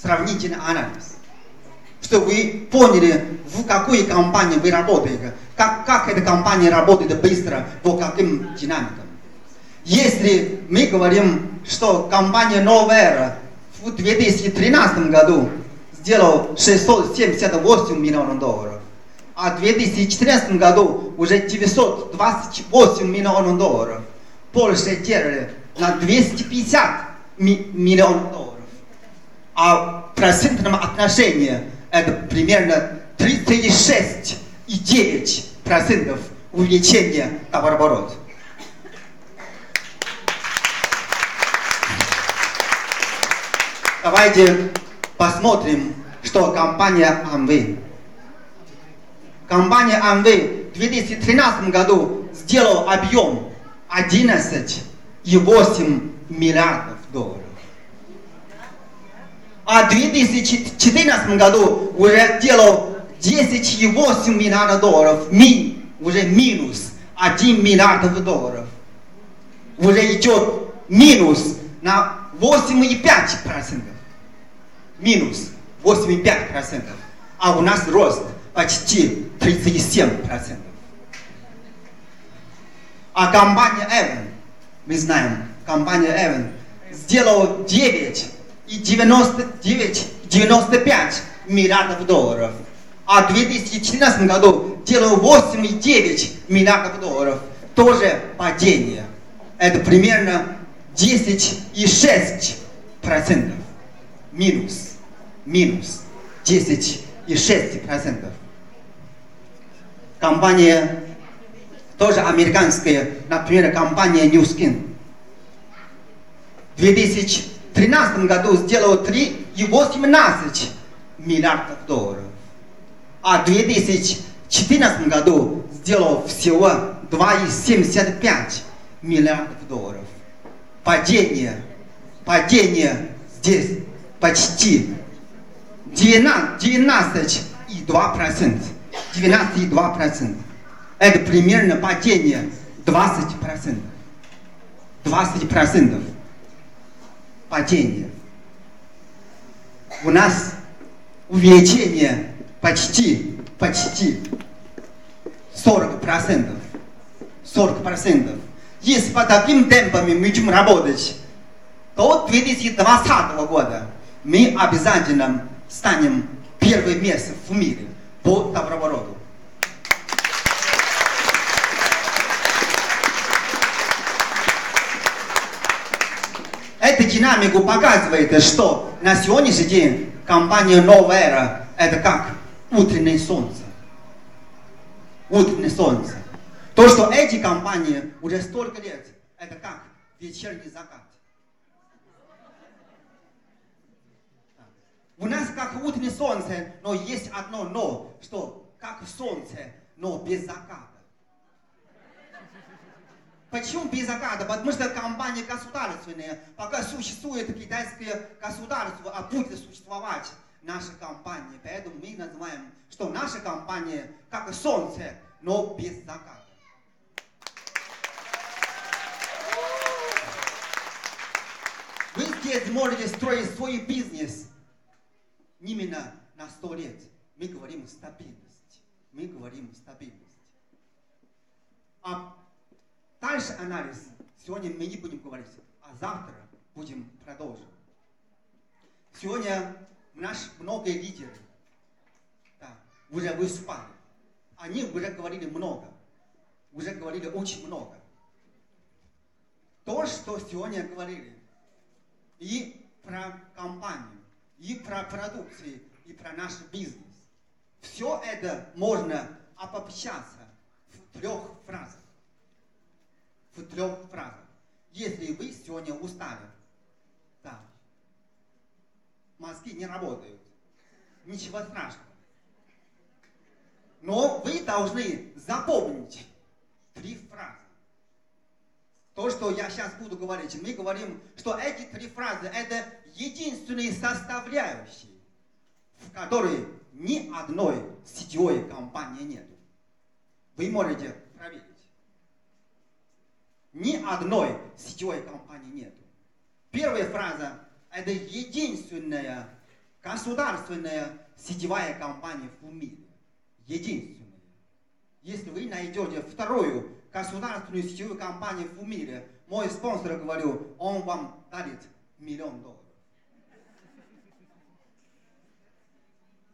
сравнительный анализ, чтобы вы поняли, в какой компании вы работаете, как эта компания работает быстро, по каким динамикам. Если мы говорим, что компания Новая в 2013 году сделала 678 миллионов долларов, а в 2014 году уже 928 миллионов долларов, Польша делали на 250 миллионов долларов. А в процентном отношении это примерно 36,9% увеличения товарооборота. Давайте посмотрим, что компания Amway. Компания Amway в 2013 году сделала объем 11,8 миллиардов долларов. А в 2014 году уже сделал 10,8 миллиардов долларов, уже минус 1 миллиард долларов. Уже идет минус на 8,5%. Минус 8,5%. А у нас рост почти 37%. А компания Evan, мы знаем, компания Evan сделала 9,95 миллиардов долларов. А в 2014 году делала 8,9 миллиардов долларов. Тоже падение. Это примерно 10,6%. Минус 10,6%. Компания, тоже американская, например, компания New Skin. В 2013 году сделала 3,18 миллиардов долларов. А в 2014 году сделала всего 2,75 миллиардов долларов. Падение здесь почти 19,2%. 19,2%. Это примерно падение 20%. 20% падение. У нас увеличение почти 40%. 40%. Если по таким темпами мы будем работать, то 2020 года мы обязательно станем первым местом в мире по товарообороту. Эта динамика показывает, что на сегодняшний день компания Новая Эра это как утреннее солнце. Утреннее солнце. То, что эти компании уже столько лет, это как вечерний закат. У нас как утреннее солнце, но есть одно но, что как солнце, но без заката. Почему без заката? Потому что компания государственная, пока существует китайское государство, а будет существовать наша компания. Поэтому мы называем, что наша компания как солнце, но без заката. Вы здесь можете строить свой бизнес именно на 100 лет. Мы говорим стабильность. Мы говорим стабильность. А дальше анализ. Сегодня мы не будем говорить, а завтра будем продолжить. Сегодня наши многие лидеры уже выступали. Они уже говорили много. Уже говорили очень много. То, что сегодня говорили, и про компанию, и про продукцию, и про наш бизнес. Все это можно обобщаться в 3 фразах. В 3 фразах. Если вы сегодня устали, мозги не работают, ничего страшного. Но вы должны запомнить 3 фразы. То, что я сейчас буду говорить, мы говорим, что эти 3 фразы это единственные составляющие, в которой ни одной сетевой компании нет. Вы можете проверить. Ни одной сетевой компании нет. Первая фраза это единственная государственная сетевая компания в мире. Единственная. Если вы найдете вторую государственную сетевую компанию в мире, мой спонсор говорил, он вам дарит $1 миллион.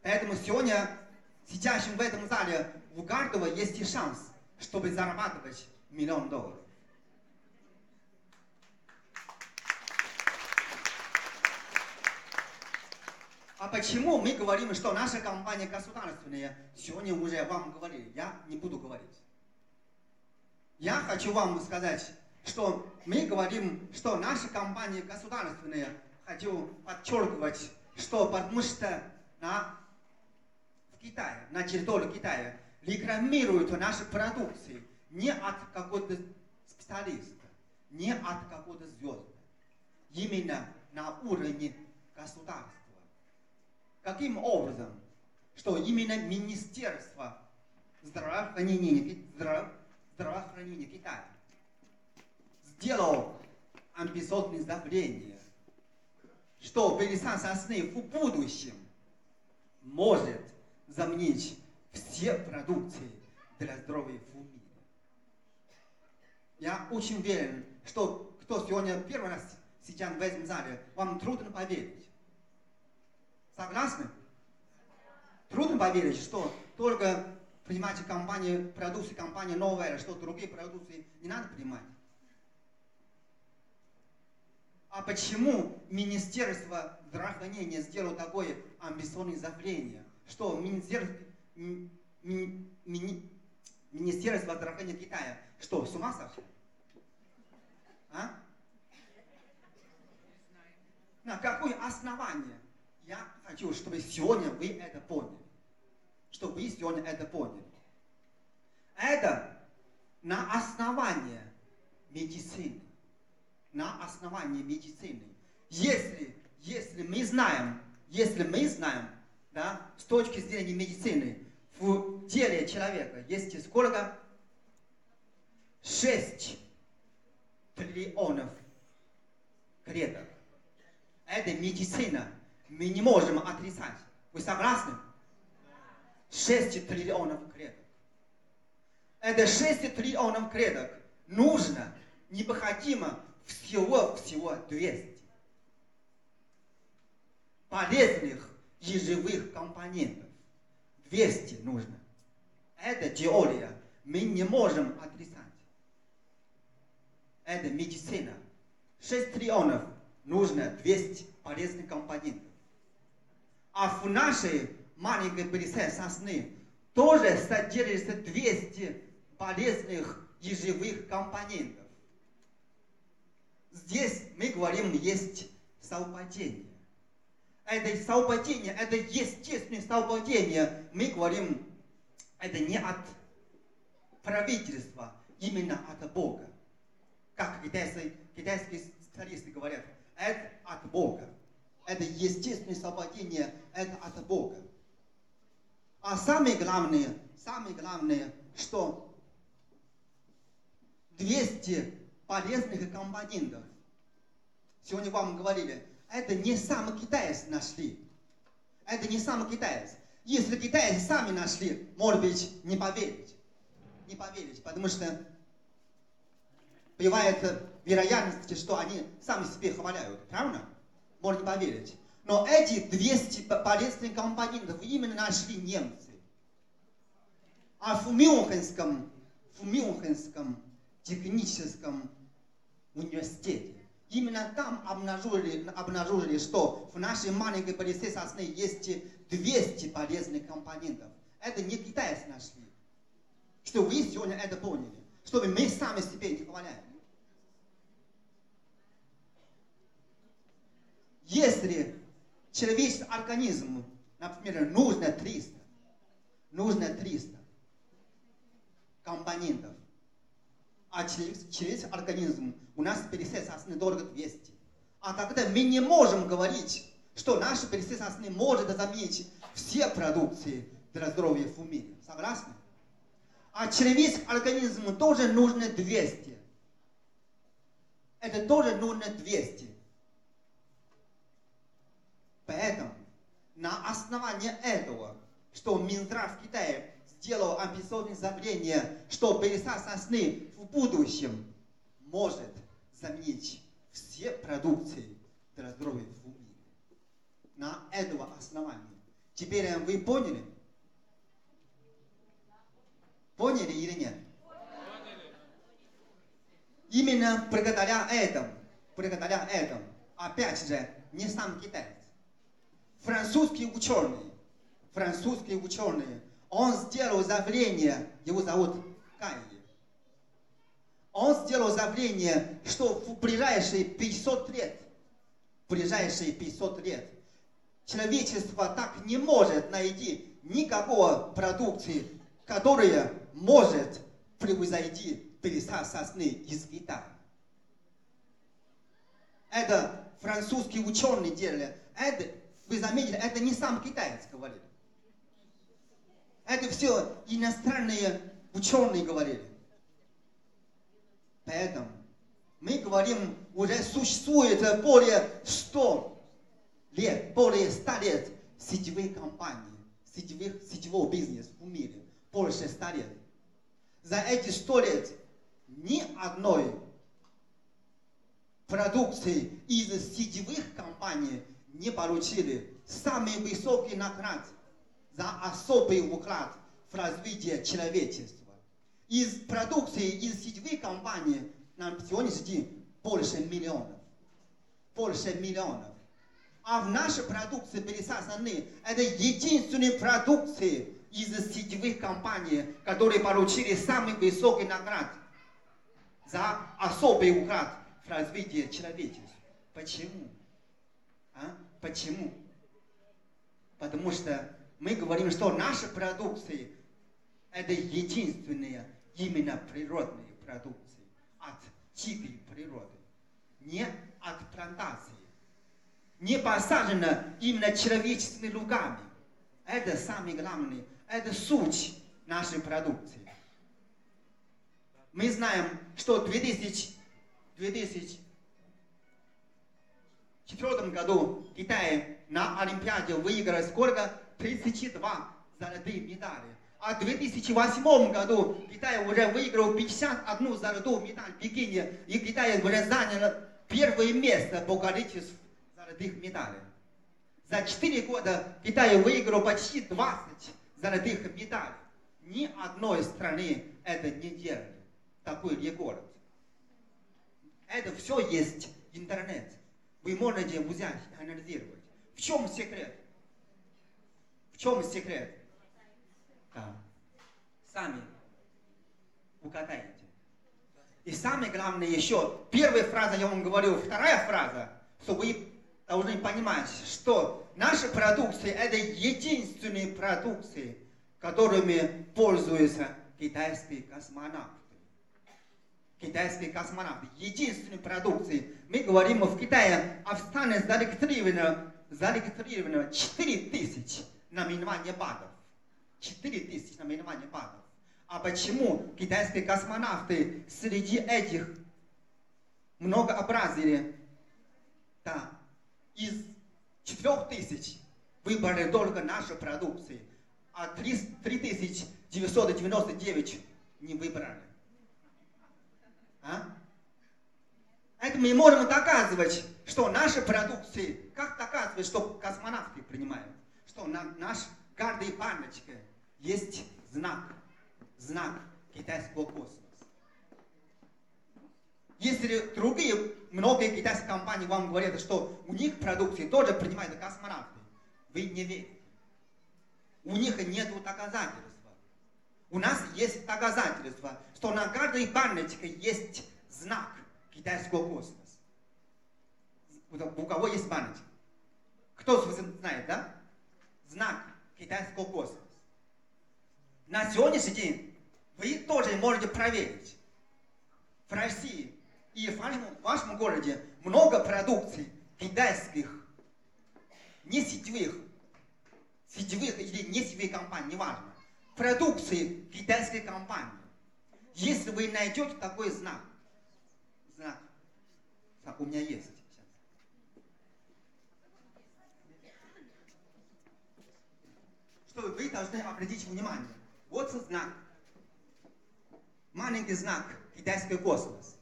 Поэтому сегодня, сидящим в этом зале, у каждого есть шанс, чтобы зарабатывать $1 миллион. А почему мы говорим, что наша компания государственная? Сегодня уже вам говорили, я не буду говорить. Я хочу вам сказать, что мы говорим, что наша компания государственная. Хочу подчеркивать, что потому что в Китае, на территории Китая, рекламируют наши продукции не от какого-то специалиста, не от какого-то звезды. Именно на уровне государства. Каким образом? Что именно Министерство здравоохранения Китая сделало амбициозное заявление, что вырезание сосны в будущем может заменить все продукции для здоровья в мире. Я очень уверен, что кто сегодня первый раз сидят в этом зале, вам трудно поверить. Согласны? Трудно поверить, что только, понимаете, продукции компании новая, что другие продукции не надо принимать. А почему Министерство здравоохранения сделало такое амбициозное заявление, что Министерство здравоохранения Китая, что, с ума сошли? А? На какое основание? Я хочу, чтобы сегодня вы это поняли. Чтобы вы сегодня это поняли. Это на основании медицины. На основании медицины. Если мы знаем, да, с точки зрения медицины, в теле человека есть сколько? 6 триллионов клеток. Это медицина. Мы не можем отрицать. Вы согласны? 6 триллионов клеток. Это 6 триллионов клеток нужно, необходимо всего 200 полезных и живых компонентов. 200 нужно. Это теория. Мы не можем отрицать. Это медицина. 6 триллионов нужно 200 полезных компонентов. А в нашей маленькой пыльце сосны тоже содержится 200 полезных и живых компонентов. Здесь мы говорим, есть совпадение. Это совпадение, это естественное совпадение. Мы говорим, это не от правительства, именно от Бога. Как китайские специалисты говорят, это от Бога. Это естественное совпадение, это от Бога. А самое главное, что 200 полезных компонентов, сегодня вам говорили, это не сами китайцы нашли. Это не сами китайцы. Если китайцы сами нашли, может быть, не поверить. Не поверить, потому что бывает вероятность, что они сами себе хваляют. Правильно? Можно не поверить. Но эти 200 полезных компонентов именно нашли немцы. А в Мюнхенском техническом университете именно там обнаружили, что в нашей маленькой пыльце сосны есть 200 полезных компонентов. Это не китайцы нашли. Что вы сегодня это поняли. Чтобы мы сами себе не хваляем. Если человеческий организм, например, нужно 300 компонентов, а человеческий организм у нас пыльце сосны только 200. А тогда мы не можем говорить, что наша пыльце сосны может заменить все продукции для здоровья в мире. Согласны? А человеческий организм тоже нужно 200. Это тоже нужно 200. Поэтому, на основании этого, что Минздрав в Китае сделал амбициозное заявление, что пересадка сосны в будущем может заменить все продукции для здоровья в мире. На этого основании. Теперь вы поняли? Поняли или нет? Именно благодаря этому, опять же, не сам китаец. Французский ученый, он сделал заявление, его зовут Кай. Он сделал заявление, что в ближайшие 500 лет, человечество так не может найти никакой продукции, которая может превзойти пересадку сосны из Китая. Это французские ученые делали. Это, вы заметили, это не сам китаец говорил. Это все иностранные ученые говорили. Поэтому мы говорим, уже существует более 100 лет сетевых компаний, сетевого бизнеса в мире. Больше 100 лет. За эти 100 лет ни одной продукции из сетевых компаний не получили самый высокий наград за особый вклад в развитие человечества. Из продукции из сетевых компаний на сегодняшний день больше миллионов. А в нашей продукции пересадка сосны это единственная продукция из сетевых компаний, которые получили самый высокий наград за особый вклад в развитие человечества. Почему? Почему? Потому что мы говорим, что наши продукции это единственные именно природные продукции от дикой природы, не от плантации, не посажено именно человеческими руками. Это самое главное, это суть нашей продукции. Мы знаем, что в 2004 году Китай на Олимпиаде выиграл сколько? 32 золотые медали. А в 2008 году Китай уже выиграл 51 золотую медаль в Пекине. И Китай уже занял первое место по количеству золотых медалей. За 4 года Китай выиграл почти 20 золотых медалей. Ни одной страны это не делали. Такой рекорд. Это все есть интернет. Вы можете взять и анализировать. В чем секрет? В чем секрет? Да. Сами угадаете. И самое главное еще, первая фраза я вам говорю, вторая фраза, что вы должны понимать, что наша продукция это единственная продукция, которыми пользуются китайские космонавты. Китайские космонавты. Единственной продукцией. Мы говорим в Китае, а в стране зарегистрировано 4000 наименований БАДов. 4000 наименований БАДов. А почему китайские космонавты среди этих многообразия, да, из 4000 выбрали только наши продукции, а 3999 не выбрали? Это мы можем доказывать, что наши продукции, как доказывать, что космонавты принимают, что на нашей каждой баночке есть знак китайского космоса. Если другие, многие китайские компании вам говорят, что у них продукции тоже принимают космонавты, вы не верите. У них нет доказательств. У нас есть доказательства, что на каждой баночке есть знак китайского космоса. У кого есть баночка? Кто знает, да? Знак китайского космоса. На сегодняшний день вы тоже можете проверить. В России и в вашем городе много продукций китайских, не сетевых или не сетевых компаний, неважно. Продукции китайской компании. Если вы найдете такой знак, у меня есть сейчас. что вы должны обратить внимание. Вот знак. Маленький знак китайский космос.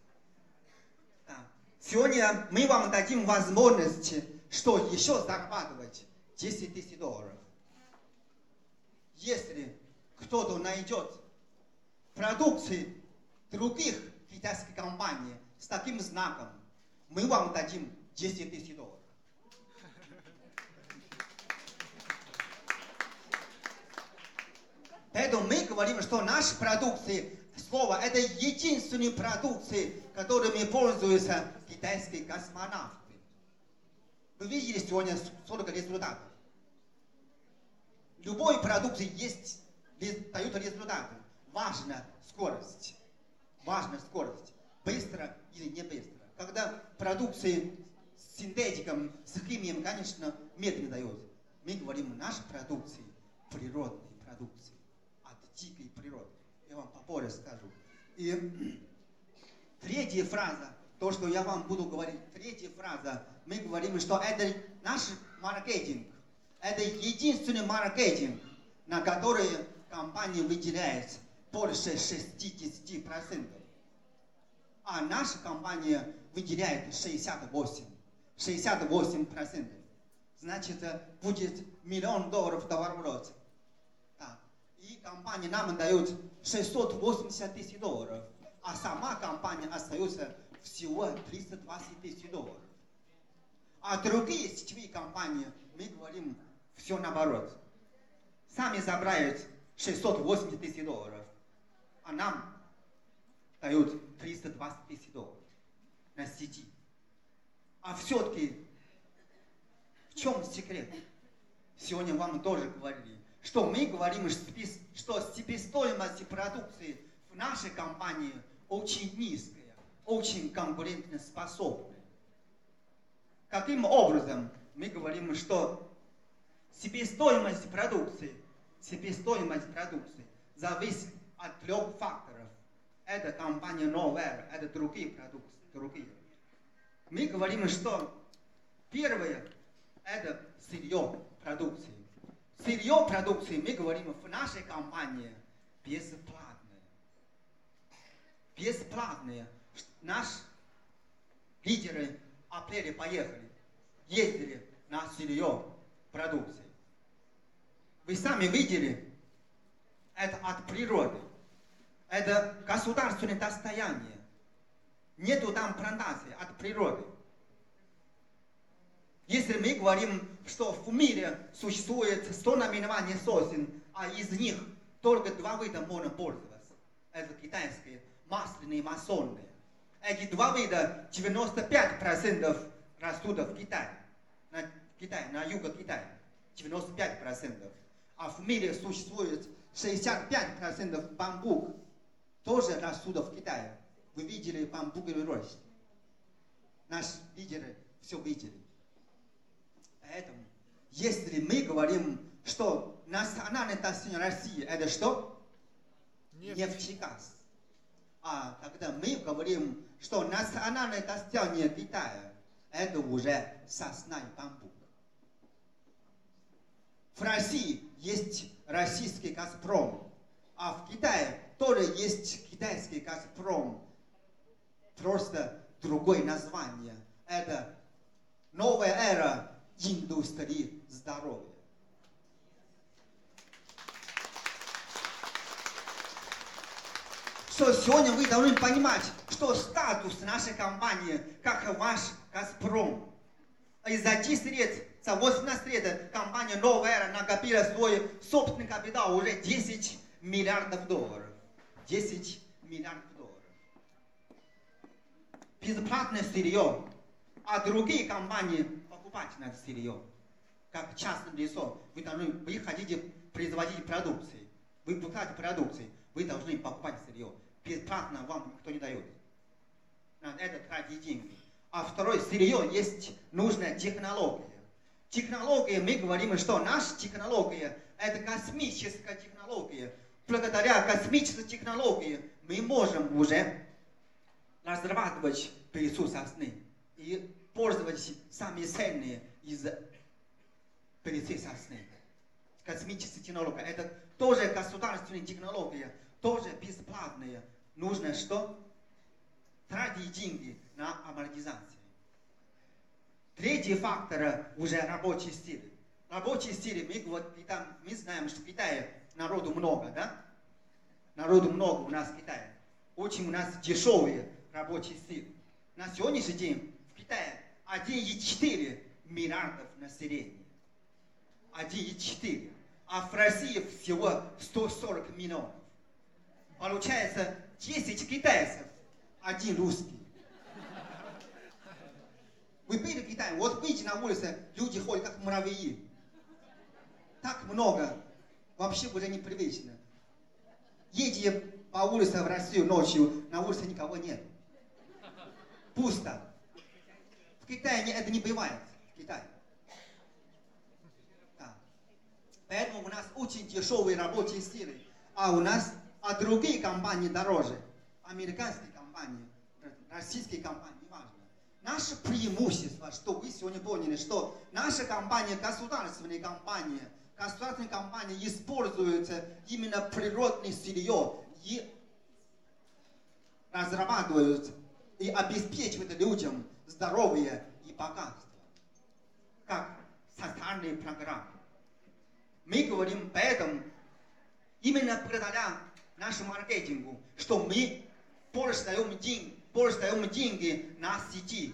Сегодня мы вам дадим возможность, что еще зарабатывать $10 000. Если кто-то найдет продукции других китайских компаний с таким знаком, мы вам дадим $10 000. Поэтому мы говорим, что наши продукции, слово, это единственные продукции, которыми пользуются китайские космонавты. Вы видели сегодня сколько результатов? Любой продукции есть, дают результаты. Важна скорость. Важна скорость. Быстро или не быстро. Когда продукции с синтетиком, с химией, конечно, медленно дают. Мы говорим, наши продукции природные продукции. От дикой природы. Я вам попозже скажу. И третья фраза, то, что я вам буду говорить, третья фраза, мы говорим, что это наш маркетинг. Это единственный маркетинг, на который компания выделяет больше 60%. А наша компания выделяет 68%. 68%. Значит, будет $1 миллион в обороте. И компания нам дает $680 000, а сама компания остается всего $320 000. А другие сетевые компании, мы говорим, все наоборот. Сами забирают $680 000, а нам дают $320 000 на сети. А все-таки в чем секрет? Сегодня вам тоже говорили, что мы говорим, что себестоимость продукции в нашей компании очень низкая, очень конкурентоспособная. Каким образом мы говорим, что себестоимость продукции зависит от 3 факторов. Это компания Novera, это другие продукты. Мы говорим, что первое это сырье продукции. Сырье продукции, мы говорим, в нашей компании бесплатное. Бесплатное. Наши лидеры апреле поехали, ездили на сырье продукции. Вы сами видели, это от природы. Это государственное достояние. Нету там плантации от природы. Если мы говорим, что в мире существует 100 наименований сосен, а из них только 2 вида можно пользоваться. Это китайские, масляные, масонные. Эти 2 вида 95% растут в Китае. На юге Китая. 95%. А в мире существует 65% бамбук. Тоже растут в Китае. Вы видели бамбуковый рост? Наши лидеры все видели. Поэтому, если мы говорим, что национальное достояние России это что? Нефть и газ. А когда мы говорим, что национальное достояние Китая это уже сосна и бамбук. В России есть российский Газпром, а в Китае тоже есть китайский Газпром. Просто другое название. Это новая эра индустрии здоровья. Что сегодня вы должны понимать, что статус нашей компании, как ваш Газпром, за 10 лет, за 18 лет компания Новая Эра накопила свой собственный капитал уже $10 миллиардов. $10 миллиардов. Бесплатное сырье, а другие компании покупать надо сырье. Как частное лицо, вы хотите производить продукции, вы покупаете продукции, вы должны покупать сырье. Бесплатно вам никто не дает. Надо это тратить деньги. А второе, сырье есть нужная технология. Технология, мы говорим, что наша технология это космическая технология. Благодаря космической технологии мы можем уже разрабатывать пыльцу сосны и пользоваться самые ценные из пыльцы сосны. космическая технология. Это тоже государственная технология, тоже бесплатная. Нужно что? Тратить деньги на амортизацию. Третий фактор уже рабочей силы. Рабочей силы, мы знаем, что в Китае народу много, да? Народу много у нас в Китае. Очень у нас дешевые рабочие силы. На сегодняшний день в Китае 1,4 миллиардов населения. 1,4. А в России всего 140 миллионов. Получается 10 китайцев, 1 русский. Вы были в Китае? Вот выйдите на улицу, люди ходят как муравьи. Так много. Вообще уже непривычно. Едете по улице в Россию ночью, на улице никого нет. Пусто. В Китае это не бывает. В Китае. Да. Поэтому у нас очень дешевые рабочие силы. А у нас, другие компании дороже. Американские компании, российские компании, неважно. Наше преимущество, что вы сегодня поняли, что наша компания, государственные компании используют именно природное сырье и разрабатывают и обеспечивают людям здоровье и богатство. Как социальные программы. Мы говорим поэтому, именно благодаря нашему маркетингу, что мы больше даем деньги на сети,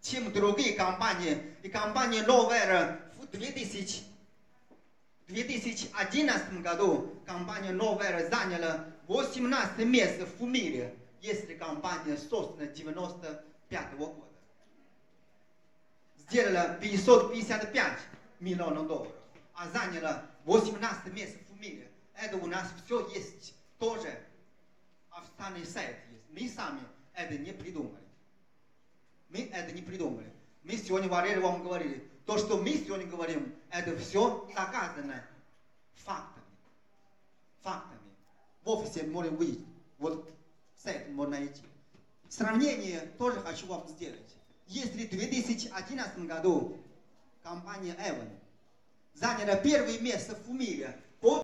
чем другие компании. И компания Novera в 2011 году компания Novera заняла 18 мест в мире, если компания создана 1995 года. Сделала 555 миллионов долларов, а заняла 18 мест в мире. Это у нас все есть тоже. Официальный сайт есть. Мы сами это не придумали. Мы сегодня вам говорили. То, что мы сегодня говорим, это все доказано фактами. В офисе можем выйти. Вот сайт можно найти. Сравнение тоже хочу вам сделать. Если в 2011 году компания Avon заняла первое место в мире